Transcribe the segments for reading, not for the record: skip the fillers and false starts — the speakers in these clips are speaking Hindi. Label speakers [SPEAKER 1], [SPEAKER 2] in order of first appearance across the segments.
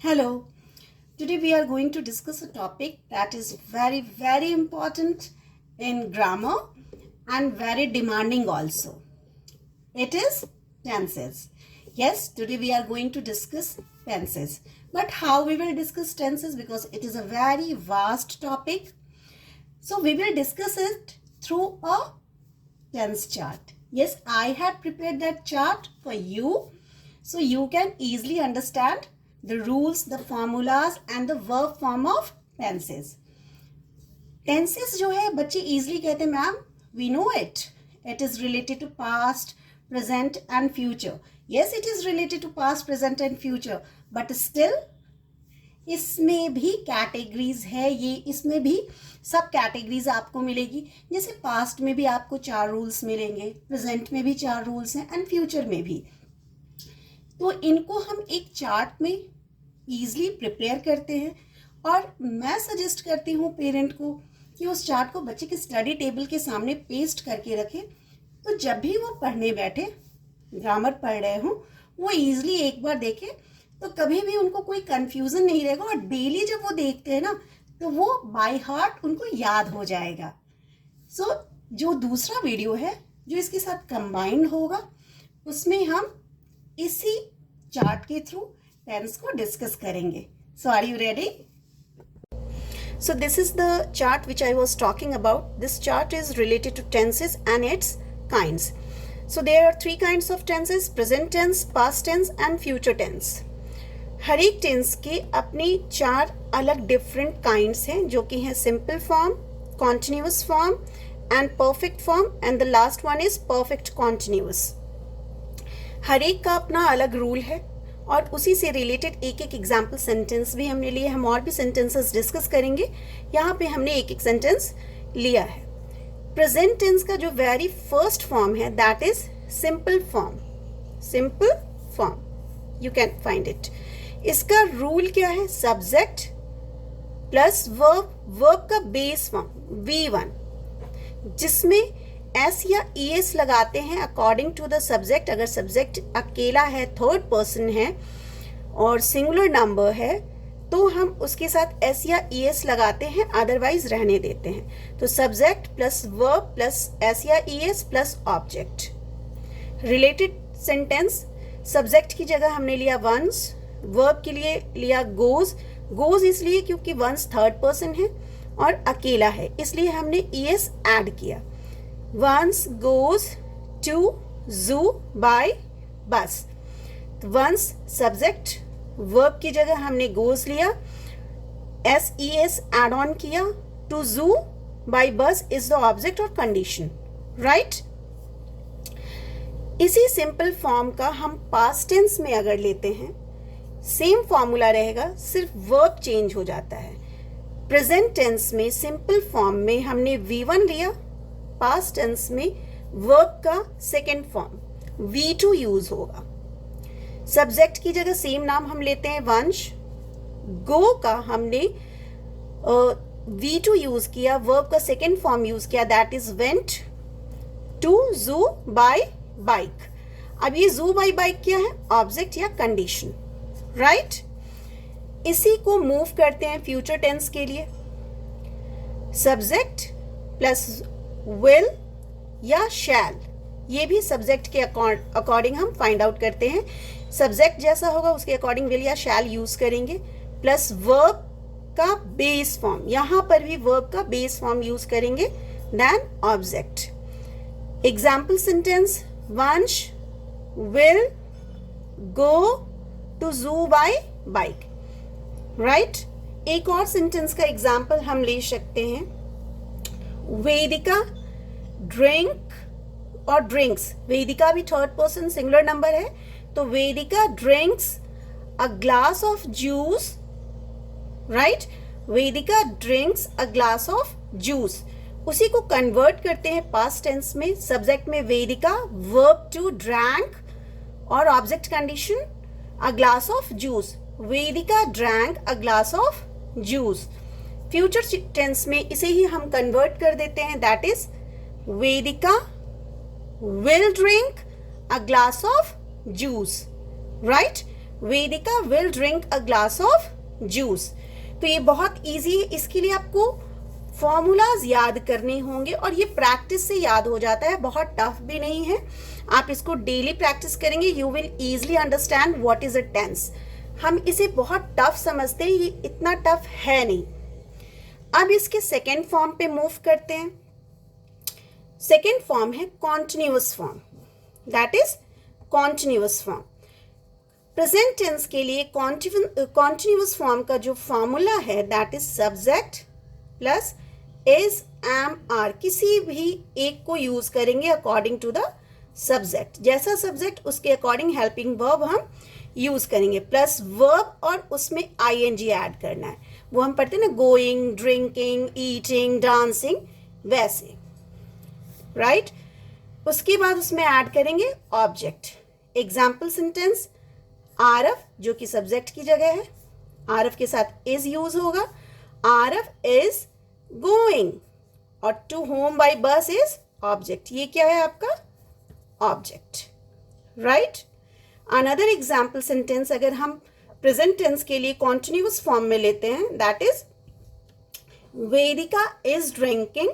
[SPEAKER 1] Hello. Today we are going to discuss a topic that is very important in grammar and very demanding also. It is tenses. Yes, today we are going to discuss tenses. But how we will discuss tenses, because it is a very vast topic. So we will discuss it through a tense chart. Yes, I have prepared that chart for you so you can easily understand the rules, the formulas and the verb form of tenses. Tenses जो है बच्चे easily कहते हैं ma'am, we know it. It is related to past, present and future. Yes, it is related to past, present and future. But still इसमें भी कैटेगरीज है, ये इसमें भी सब कैटेगरीज आपको मिलेगी. जैसे पास्ट में भी आपको 4 रूल्स मिलेंगे, प्रेजेंट में भी 4 रूल्स हैं एंड फ्यूचर में भी. तो इनको हम एक चार्ट में इजीली प्रिपेयर करते हैं और मैं सजेस्ट करती हूँ पेरेंट को कि उस चार्ट को बच्चे के स्टडी टेबल के सामने पेस्ट करके रखें. तो जब भी वो पढ़ने बैठे, ग्रामर पढ़ रहे हों, वो इजीली एक बार देखें तो कभी भी उनको कोई कंफ्यूजन नहीं रहेगा. और डेली जब वो देखते हैं ना तो वो बाय हार्ट उनको याद हो जाएगा. सो जो दूसरा वीडियो है जो इसके साथ कंबाइंड होगा उसमें हम इसी चार्ट के थ्रू टेंस को डिस्कस करेंगे. So are you ready? So this is the chart which I was talking about. This chart is related to tenses and its kinds. So there are 3 kinds of tenses: present tense, past tense and future tense. हर एक टेंस के अपने 4 अलग डिफरेंट काइंड्स हैं जो कि हैं simple form, continuous form and perfect form and the last one is perfect continuous. हर एक का अपना अलग रूल है और उसी से रिलेटेड एक एक एग्जाम्पल सेंटेंस भी हमने लिए. हम और भी सेंटेंसेस डिस्कस करेंगे. यहाँ पे हमने एक एक सेंटेंस लिया है. प्रेजेंट टेंस का जो वेरी फर्स्ट फॉर्म है that is simple form. Simple form, you can find it. इसका रूल क्या है? सब्जेक्ट प्लस वर्ब, वर्ब का बेस फॉर्म V1, जिसमें एस या ES लगाते हैं अकॉर्डिंग टू द सब्जेक्ट. अगर सब्जेक्ट अकेला है, थर्ड पर्सन है और सिंगुलर नंबर है तो हम उसके साथ एस या ES लगाते हैं, अदरवाइज रहने देते हैं. तो subject plus verb plus S या ES plus object. Related sentence, subject की जगह हमने लिया वंस, वर्ब के लिए लिया गोज. गोज इसलिए क्योंकि वंस थर्ड पर्सन है और अकेला है, इसलिए हमने ES ऐड किया. वंस गोज टू जू बाय बस. वंस सब्जेक्ट, वर्ब की जगह हमने गोज लिया, SES ऐड ऑन किया, टू जू bye bus is the object और कंडीशन, राइट. इसी सिंपल फॉर्म का हम पास्ट टेंस में अगर लेते हैं, सेम फॉर्मूला रहेगा, सिर्फ वर्ब चेंज हो जाता है. प्रेजेंट टेंस में सिंपल फॉर्म में हमने V1 लिया, पास्ट टेंस में वर्ब का सेकेंड फॉर्म V2 यूज होगा. सब्जेक्ट की जगह सेम नाम हम लेते हैं वंश. गो का हमने V2 यूज किया, वर्ब का सेकेंड फॉर्म यूज किया दैट इज वेंट. टू जू बाय बाइक. अब ये जू बाय बाइक क्या है? ऑब्जेक्ट या कंडीशन, राइट. इसी को मूव करते हैं फ्यूचर टेंस के लिए. सब्जेक्ट प्लस विल या शैल, ये भी सब्जेक्ट के अकॉर्डिंग हम फाइंड आउट करते हैं. सब्जेक्ट जैसा होगा उसके अकॉर्डिंग विल या शैल यूज करेंगे. प्लस वर्ब का बेस फॉर्म, यहां पर भी वर्ब का बेस फॉर्म यूज करेंगे then object. Example sentence, Vansh will go to जू बाय बाइक, राइट. एक और सेंटेंस का एग्जाम्पल हम ले सकते हैं. वेदिका ड्रिंक और ड्रिंक्स. वेदिका भी थर्ड पर्सन सिंगुलर नंबर है, तो Vedika drinks a glass of juice, right. Vedika drinks a glass of juice. उसी को कन्वर्ट करते हैं पास्ट टेंस में. सब्जेक्ट में वेदिका, वर्ब टू ड्रैंक और object condition a glass of juice. Vedika drank a glass of juice. Future tense में इसे ही हम कन्वर्ट कर देते हैं that is Vedika will drink a glass of juice, right. Vedika will drink a glass of juice. तो ये बहुत इजी है, इसके लिए आपको फॉर्मूलाज याद करने होंगे और ये प्रैक्टिस से याद हो जाता है, बहुत टफ भी नहीं है। आप इसको डेली प्रैक्टिस करेंगे, you will easily understand what is a tense. हम इसे बहुत टफ समझते हैं, ये इतना टफ है नहीं। अब इसके सेकेंड फॉर्म पे मूव करते हैं। सेकेंड फॉर्म है continuous form, that is continuous form. Present tense के लिए कॉन्टिन्यूअस फॉर्म का जो फॉर्मूला है that is subject plus is, am, are, किसी भी एक को यूज करेंगे अकॉर्डिंग टू द सब्जेक्ट। जैसा सब्जेक्ट उसके अकॉर्डिंग हेल्पिंग वर्ब हम यूज करेंगे, प्लस वर्ब और उसमें आईएनजी ऐड करना है। वो हम पढ़ते हैं ना, गोइंग, ड्रिंकिंग, ईटिंग, डांसिंग, वैसे, राइट। उसके बाद उसमें ऐड करेंगे ऑब्जेक्ट। एग्जाम्पल सेंटेंस, आरव जो कि सब्जेक्ट की जगह है, आरव के साथ इज यूज होगा। आरव इज गोइंग और to home by bus is object. ये क्या है आपका object, right. Another example sentence अगर हम प्रेजेंट टेंस के लिए कॉन्टिन्यूअस फॉर्म में लेते हैं, that is Vedika is drinking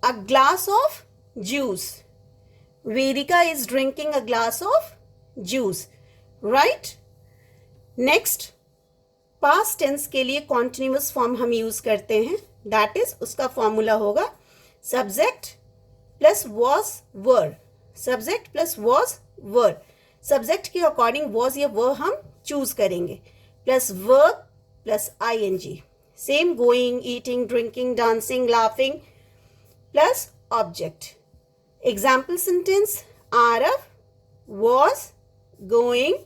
[SPEAKER 1] a glass of juice. Vedika is drinking a glass of juice, right. Next, past tense के लिए कॉन्टिन्यूअस फॉर्म हम यूज करते हैं, दैट इज उसका फॉर्मूला होगा subject plus was were. Subject plus was were, subject के अकॉर्डिंग वॉज या वर हम चूज करेंगे, plus verb plus I N G. Same going, eating, drinking, dancing, laughing, plus object. Example sentence, Aarav was going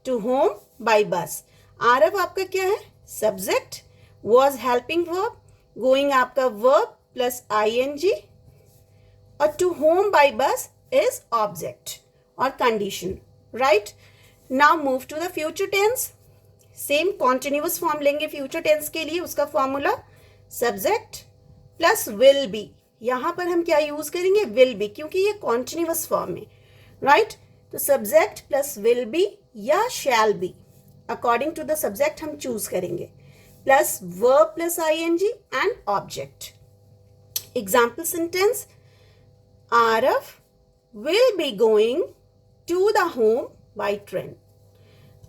[SPEAKER 1] to home by bus. Aarav आपका क्या है subject, was helping verb, going आपका वर्ब प्लस आईएनजी, और to home by bus is object और condition, right. Now move to the future tense. Same continuous form लेंगे फ्यूचर टेंस के लिए, उसका formula subject plus will be. यहां पर हम क्या यूज करेंगे विल बी, क्योंकि ये कॉन्टिन्यूअस फॉर्म है, राइट। तो सब्जेक्ट प्लस विल बी या shall be, according to the subject हम चूज करेंगे, plus verb plus ING and object. Example sentence, Aarav will be going to the home by train.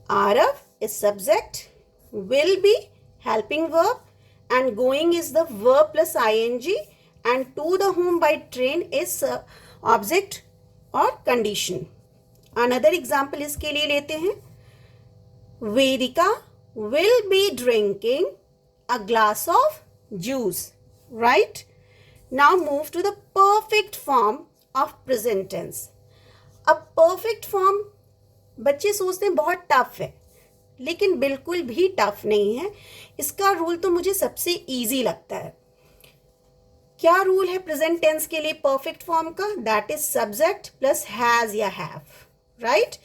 [SPEAKER 1] Arav is subject, will be helping verb, and going is the verb plus ing, and to the home by train is object or condition. Another example इसके लिए लेते हैं, Vedika will be drinking a glass of juice, right? Now move to the perfect form of present tense. अब परफेक्ट फॉर्म बच्चे सोचते हैं बहुत टफ है, लेकिन बिल्कुल भी टफ नहीं है। इसका रूल तो मुझे सबसे इजी लगता है। क्या रूल है प्रेजेंट टेंस के लिए परफेक्ट फॉर्म का, that is subject plus has या हैव, राइट।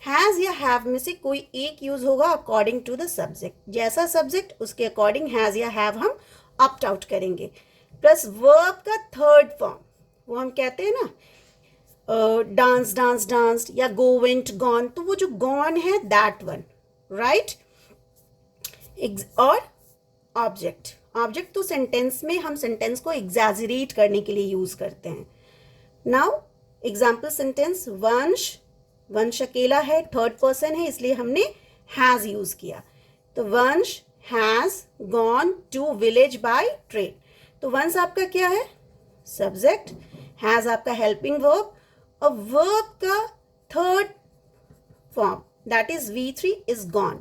[SPEAKER 1] हैज या हैव में से कोई एक यूज होगा अकॉर्डिंग टू द सब्जेक्ट। जैसा सब्जेक्ट उसके अकॉर्डिंग हैज या हैव हम ऑप्ट आउट करेंगे, प्लस वर्ब का थर्ड फॉर्म, वो हम कहते हैं ना डांस डांस डांस या गो वेंट गॉन, तो वो जो गॉन है दैट वन, राइट। और ऑब्जेक्ट, ऑब्जेक्ट तो सेंटेंस में हम सेंटेंस को एग्जैजरेट करने के लिए यूज करते हैं। नाउ एग्जाम्पल सेंटेंस, वंश, वंश अकेला है, थर्ड पर्सन है, इसलिए हमने हैज यूज किया। तो Vansh has gone to village by train. तो वंश आपका क्या है सब्जेक्ट, हैज आपका हेल्पिंग वर्ब, और वर्ब का third form that is V3 is gone,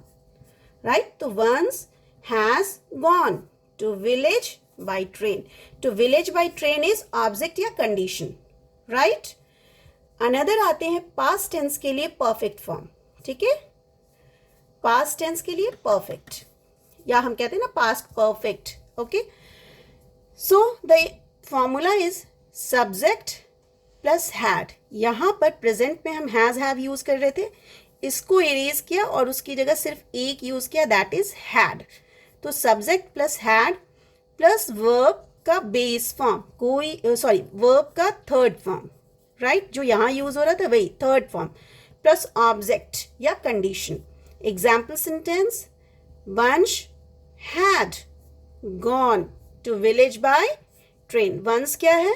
[SPEAKER 1] right. तो Vansh has gone to village by train. To village by train is object या कंडीशन, राइट। अनदर आते हैं पास्ट टेंस के लिए परफेक्ट फॉर्म, ठीक है। पास्ट टेंस के लिए परफेक्ट, या हम कहते हैं ना past perfect, okay. So the formula is subject plus had. यहां पर प्रेजेंट में हम हैज हैव यूज कर रहे थे, इसको इरेज किया और उसकी जगह सिर्फ एक यूज किया, दैट इज हैड। तो subject plus had plus verb का बेस फॉर्म, कोई वर्ब का थर्ड फॉर्म, राइट, जो यहां यूज हो रहा था वही थर्ड फॉर्म, प्लस ऑब्जेक्ट या condition. Example sentence, Vansh had gone to village by train. Vansh क्या है?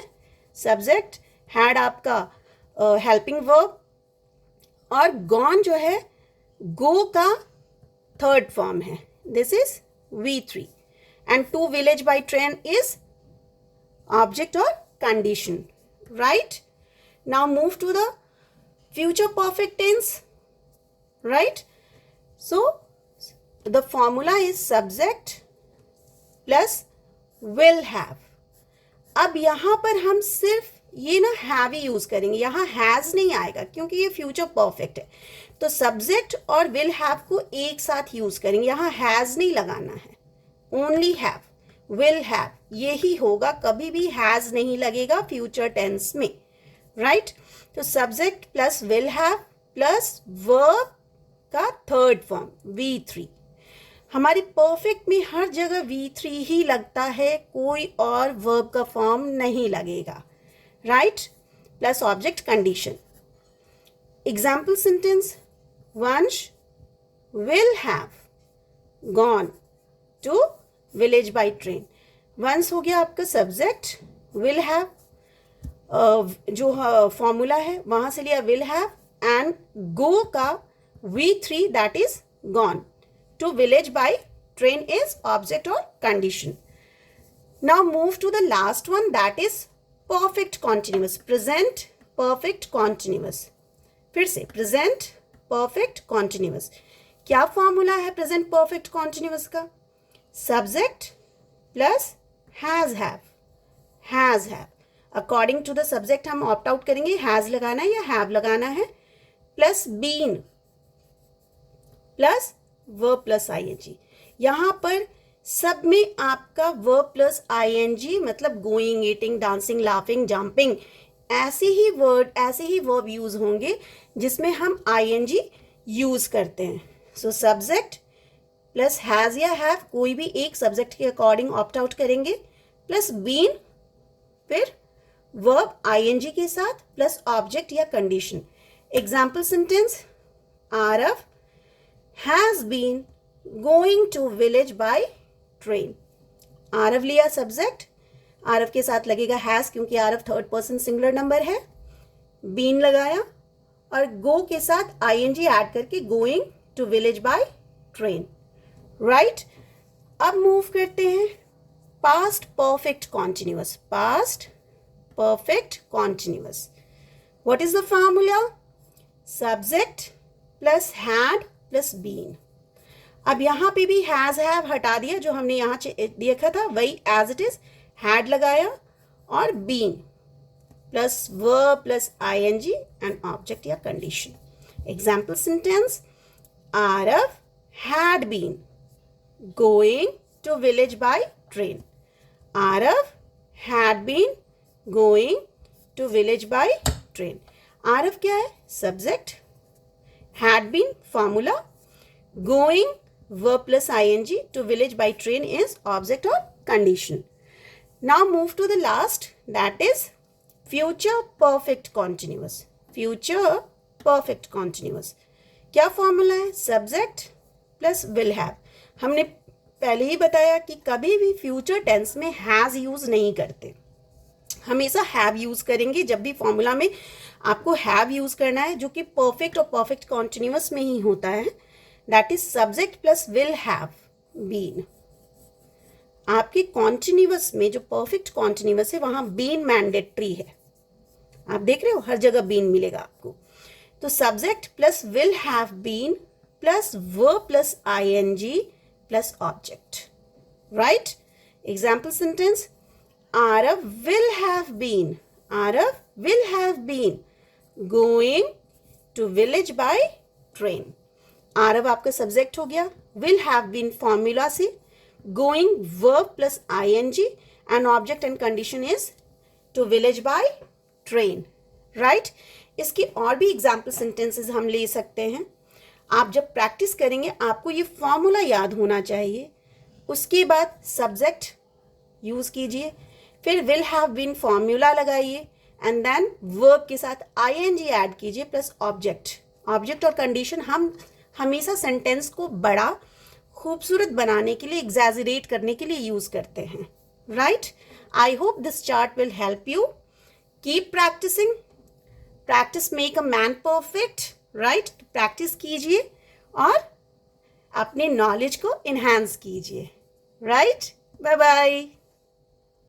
[SPEAKER 1] सब्जेक्ट. हैड आपका हेल्पिंग वर्ब, और गॉन जो है गो का थर्ड फॉर्म है. This is V3. And to village by train is object और condition. Right. Now move to the future perfect tense. Right. So the formula is subject plus will have. अब यहां पर हम सिर्फ ये ना have ही यूज करेंगे, यहां has नहीं आएगा क्योंकि ये फ्यूचर परफेक्ट है. तो सब्जेक्ट और will have को एक साथ यूज करेंगे, यहां has नहीं लगाना है, ओनली have. will have यही होगा, कभी भी has नहीं लगेगा फ्यूचर टेंस में. राइट. तो subject plus will have plus verb का थर्ड फॉर्म V3. हमारी परफेक्ट में हर जगह V3 ही लगता है, कोई और वर्ब का फॉर्म नहीं लगेगा. Right. Plus object condition. Example sentence, Vansh will have gone to village by train. Vansh हो गया आपका सब्जेक्ट, विल हैव जो फॉर्मूला है वहां से लिया विल हैव, एंड गो का V3 that is gone. To village by train is object और condition. Now move to the last one that is perfect continuous. Present perfect continuous. फिर से प्रेजेंट परफेक्ट कॉन्टिन्यूअस. क्या फॉर्मूला है प्रेजेंट परफेक्ट कॉन्टिन्यूअस का? Subject plus has have. Has have according to the subject हम ऑप्ट आउट करेंगे, हैज लगाना है या हैव लगाना है, plus been plus verb plus ING. यहां पर सब में आपका वर्ब प्लस आईएनजी मतलब going, eating, dancing, laughing, jumping, ऐसे ही वर्ब यूज होंगे जिसमें हम आईएनजी यूज करते हैं. सो सब्जेक्ट प्लस हैज या हैव, कोई भी एक सब्जेक्ट के अकॉर्डिंग ऑप्ट आउट करेंगे, प्लस बीन, फिर वर्ब आईएनजी के साथ प्लस ऑब्जेक्ट या condition. Example sentence, Aarav has been going to village by train. Aarav लिया सब्जेक्ट, आरव के साथ लगेगा हैज क्योंकि Aarav third person singular number है. बीन लगाया और गो के साथ आईएनजी ऐड करके going to village by train. Right. अब मूव करते हैं past perfect continuous. Past perfect continuous. What is the formula? Subject plus had plus been. अब यहां पे भी has have हटा दिया, जो हमने यहां देखा था वही as it is. had लगाया और been plus verb plus ing and object या condition. Example sentence, Arav had been going to village by train. Arav had been going to village by train. Aarav क्या है? Subject. Had been formula. Going verb plus ING. To village by train is object और condition. Now move to the last that is future perfect continuous. Future perfect continuous क्या फॉर्मूला है? Subject plus will have. हमने पहले ही बताया कि कभी भी फ्यूचर टेंस में हैज यूज नहीं करते, हमेशा हैव यूज करेंगे. जब भी फॉर्मूला में आपको हैव यूज करना है जो कि परफेक्ट और परफेक्ट कॉन्टिन्यूअस में ही होता है, that is subject plus will have been. आपके कॉन्टिन्यूअस में जो परफेक्ट कॉन्टिन्यूअस है वहां बीन मैंडेटरी है. आप देख रहे हो हर जगह बीन मिलेगा आपको. तो subject plus will have been plus verb plus ING plus object. Right. Example sentence, Arav will have been going to village by train. Arav आपका सब्जेक्ट हो गया. will have been फॉर्मूला से going verb plus ing and object and condition is to village by train. right. इसके और भी एग्जाम्पल सेंटेंसेस हम ले सकते हैं. आप जब प्रैक्टिस करेंगे आपको ये फॉर्मूला याद होना चाहिए. उसके बाद सब्जेक्ट यूज कीजिए, फिर विल हैव बीन फॉर्मूला लगाइए एंड देन वर्ब के साथ आईएनजी ऐड कीजिए प्लस ऑब्जेक्ट. ऑब्जेक्ट और कंडीशन हम हमेशा सेंटेंस को बड़ा खूबसूरत बनाने के लिए, एग्जैजरेट करने के लिए यूज करते हैं, right? I hope this chart will help you. Keep practising. Practice make a man perfect, right? Practice कीजिए और अपने नॉलेज को इन्हांस कीजिए, राइट? Bye bye.